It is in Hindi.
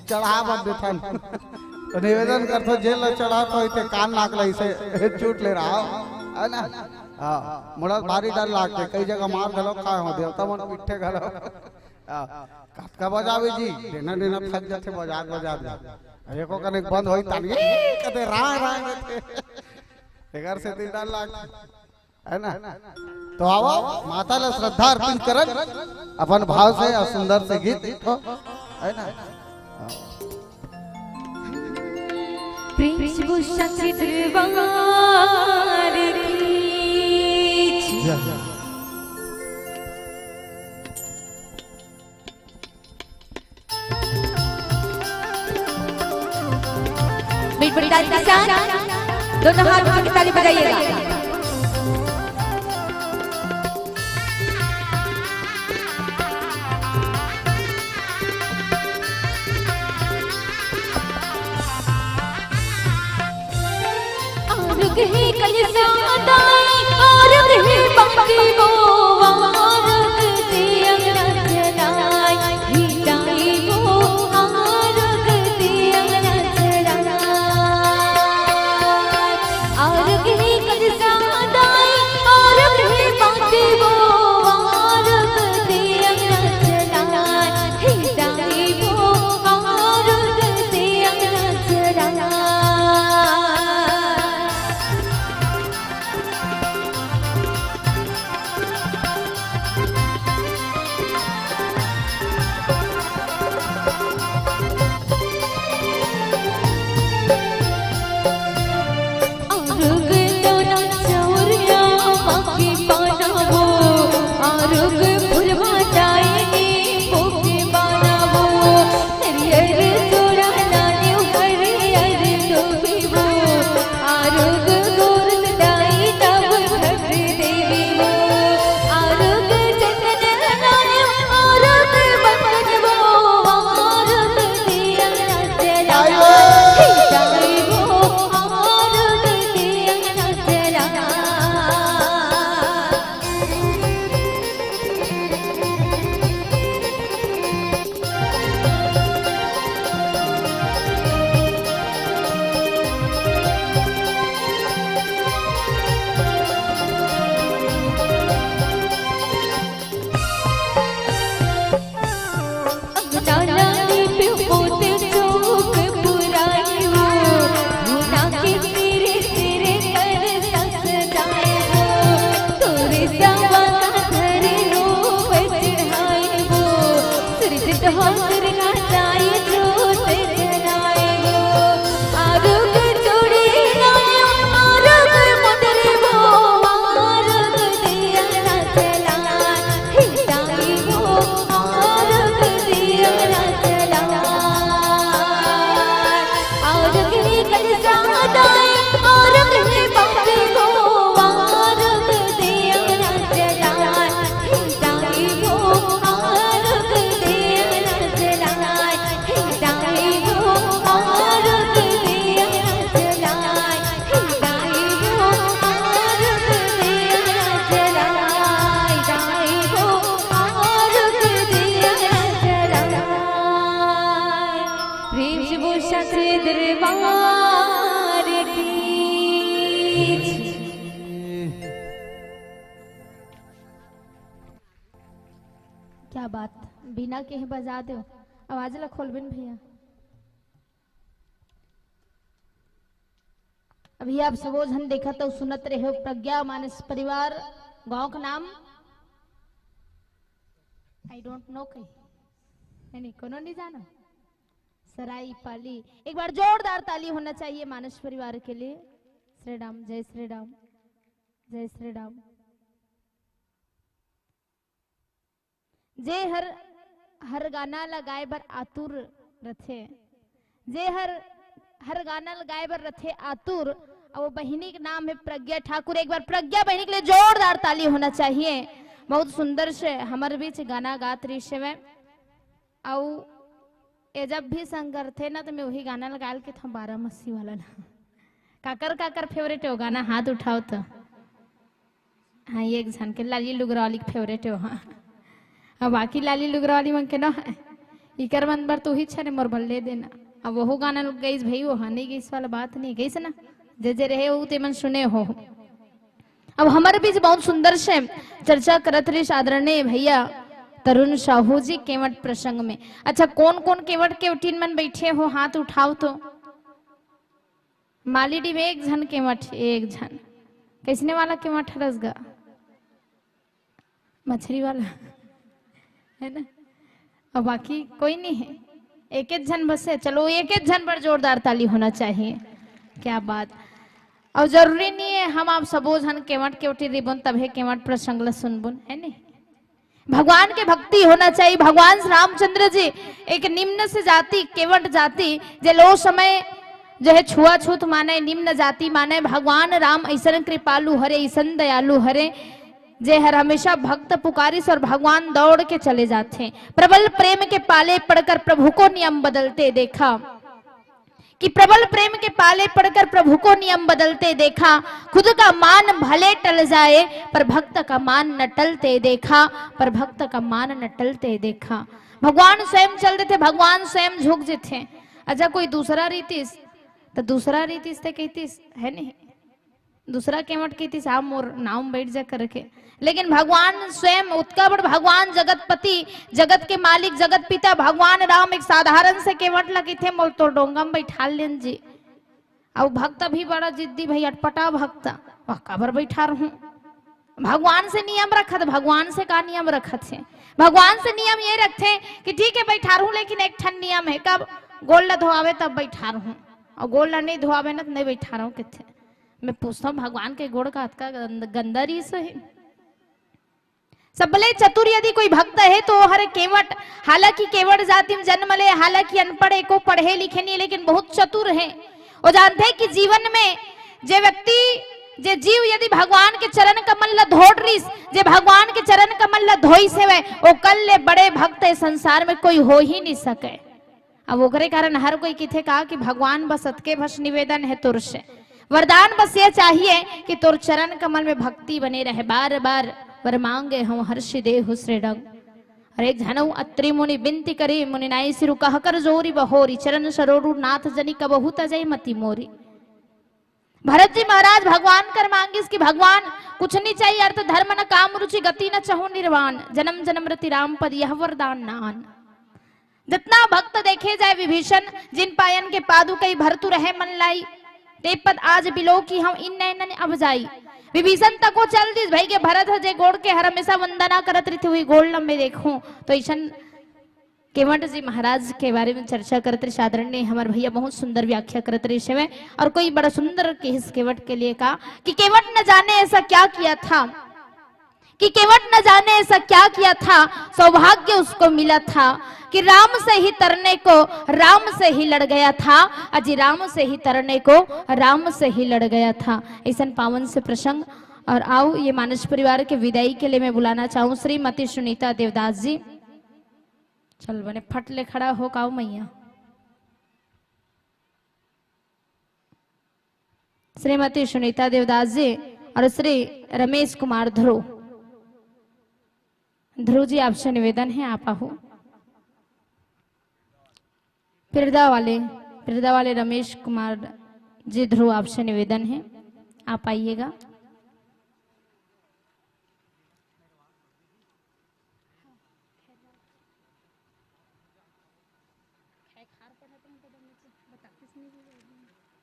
चढ़ा बन देथन तो निवेदन करथो जेल ल चढ़ा तो इते कान नाक ल इसे चूट ले रहा है ना। हां मोड़ा भारी डर लागते कई जगह मार गलो खाए हो देवता मन पिट्ठे गलो का बजावे जी देना देना थक जाते बजा बजा एको कने बंद होई तानी कते राय राय एकर से दिन डर लाग है ना। तो आओ माता ले श्रद्धा अर्पित करन अपन भाव से और सुंदर से गीत हो है ना। प्रेम भूषण दरबार की बीट बड़ी ताली के साथ दोनों हाथों की ताली बजाइएगा। कहे कल सादाई और कहे बाकी वो आरग दे अंगना चढ़ाई हिदाई वो आरग दे अंगना चढ़ाई और कहे कल सादाई और कहे बाकी वो आरग दे अंगना चढ़ाई हिदाई वो आरग दे अंगना चढ़ाई। क्या बात बिना के बजा दो आवाज ला खोलबिन भैया। अभी आप सबो झन देखा तो सुनत रहे प्रज्ञा मानस परिवार गांव का नाम आई डोंट नो कहीं नहीं कोनो नहीं जाना सराई पाली। एक बार जोरदार ताली होना चाहिए मानस परिवार के लिए। श्री राम जय श्री राम जय श्री राम। जे हर गाना लगाए बर आतुर रथे जे हर गाना लगाए बर रथे आतुर और वो बहिनी का नाम है प्रज्ञा ठाकुर। एक बार प्रज्ञा बहिनी के लिए जोरदार ताली होना चाहिए। बहुत सुंदर से हमारे बीच गाना गात रही से और ये जब भी संग करते ना तो मैं वही गाना लगा के था 12 मस्सी वाला ना काकर काकर फेवरेट हो गाना हाथ उठाओ तो। हाँ ये एक झन के लाली लुगरौली फेवरेट हो। हाँ बाकी लाली लुगरौली मन के ना इकर मन बर तू ही छने मोर भल्ले देना। अब वह गाना लग गई भाई, वो हानि गई वाला बात नहीं गई से ना, जे जे रहे वो ते मन सुने हो। अब हमारे बीच बहुत सुंदर से चर्चा करत रही आदरणीय भैया तरुण साहू जी केवट प्रसंग में। अच्छा, कौन कौन केवट केवटीन मन बैठे हो, हाथ उठाओ तो। मालीडी में एक जन केवट, एक जन कैसने वाला केवट है रसगा, मछली वाला है ना, और बाकी कोई नहीं है, एक एक जन बस है। चलो एक एक जन पर जोरदार ताली होना चाहिए, क्या बात। और जरूरी नहीं है हम आप सबो जन केवट केवटी रिबन तभी केवट प्रसंग ला सुनबुन, है नहीं। भगवान के भक्ति होना चाहिए। भगवान श्री रामचंद्र जी एक निम्न से जाति केवट जाति जे लो समय जो है छुआछूत माने, निम्न जाति माने। भगवान राम ऐसा कृपालु हरे, ऐसा दयालु हरे जे हर हमेशा भक्त पुकारिस और भगवान दौड़ के चले जाते। प्रबल प्रेम के पाले पड़कर प्रभु को नियम बदलते देखा, कि प्रबल प्रेम के पाले पड़कर प्रभु को नियम बदलते देखा। खुद का मान भले टल जाए पर भक्त का मान न टलते देखा, पर भक्त का मान न टलते देखा। भगवान स्वयं चल देते, भगवान स्वयं झुक जेते। अच्छा कोई दूसरा रीतिस तो दूसरा रीतिस ते कहतीस है नहीं, दूसरा केवट कहतीस आप मोर नाम बैठ जा करके। लेकिन भगवान स्वयं उत्कट भगवान जगतपति, जगत के मालिक, जगत पिता भगवान राम एक साधारण से केवट लगे थे, मोल तो डोंगा में बैठा लेन जी। और भक्त भी बड़ा जिद्दी भाई, अटपटा भक्त, वह कबर बैठा रहूं। भगवान से नियम रखत, भगवान से का नियम रखत है, भगवान से नियम ये रखते कि ठीक है बैठा रहूं, लेकिन एक ठन नियम है, कब गोल धोआवे तब बैठा रहूं, और गोल नहीं धोआवे ना नहीं बैठा रहूं। किथे मैं पूछता हूँ भगवान के गोड़ का अतका गंदा रीस है। सबले चतुर यदि कोई भक्त है तो हर केवट, हालांकि केवट जाति में जन्म ले, हालांकि अनपढ़ है, को पढ़े लिखे नहीं, लेकिन बहुत चतुर है। वो जानते हैं कि जीवन में जे व्यक्ति जे जीव यदि भगवान के चरण कमल ला धोड़ रिस, जे भगवान के चरण कमल ला धोई से वो कल ले बड़े भक्त संसार में कोई हो ही नहीं सके। अब ओकरे कारण हर कोई किथे कहा कि भगवान बस अतके भस निवेदन है तुर से, वरदान बस ये चाहिए कि तुर चरण कमल में भक्ति बने रहे। बार बार वर मांगे हम हर्ष दे हुसरे डंग। अरे झनऊ अत्रि मुनि बिनती करे, मुनि नाई सिरु कह कर जोरी बहोरी, चरण सरोरु नाथ जनी कबहू तजय मति मोरी। भरत जी महाराज भगवान कर मांगिस कि भगवान कुछ नहीं चाहिए, अर्थ धर्म न काम रुचि गति न चहु निर्वाण, जन्म जन्म रति राम पद यह वरदान नान। जितना भक्त देखे जाए विभीषण, जिन पायन के पादुकई भरतु रहे मन लाई, ते पद आज बिलो की हम इन नैनन अब जाई। विभीषण तक को चल दिस भाई के भरत जे गोड़ के हर हमेशा वंदना करत रही हुई गोड़ लंबे देखूं। तो ईशन केवट जी महाराज के बारे में चर्चा करते रहे साधारण ने हमारे भैया बहुत सुंदर व्याख्या करते रहे सेवे। और कोई बड़ा सुंदर केस केवट के लिए कहा कि केवट न जाने ऐसा क्या किया था, कि केवट न जाने ऐसा क्या किया था, सौभाग्य उसको मिला था कि राम से ही तरने को राम से ही लड़ गया था, अजी राम से ही तरने को राम से ही लड़ गया था। ऐसा पावन से प्रसंग। और आओ ये मानस परिवार के विदाई के लिए मैं बुलाना चाहूँ श्रीमती सुनीता देवदास जी। चल बने फट ले खड़ा हो काओ मैया। श्रीमती सुनीता देवदास जी और श्री रमेश कुमार ध्रुव। ध्रुव जी आपसे निवेदन है आप आओ। पिरदा वाले रमेश कुमार जी ध्रुव आपसे निवेदन है आप आइएगा।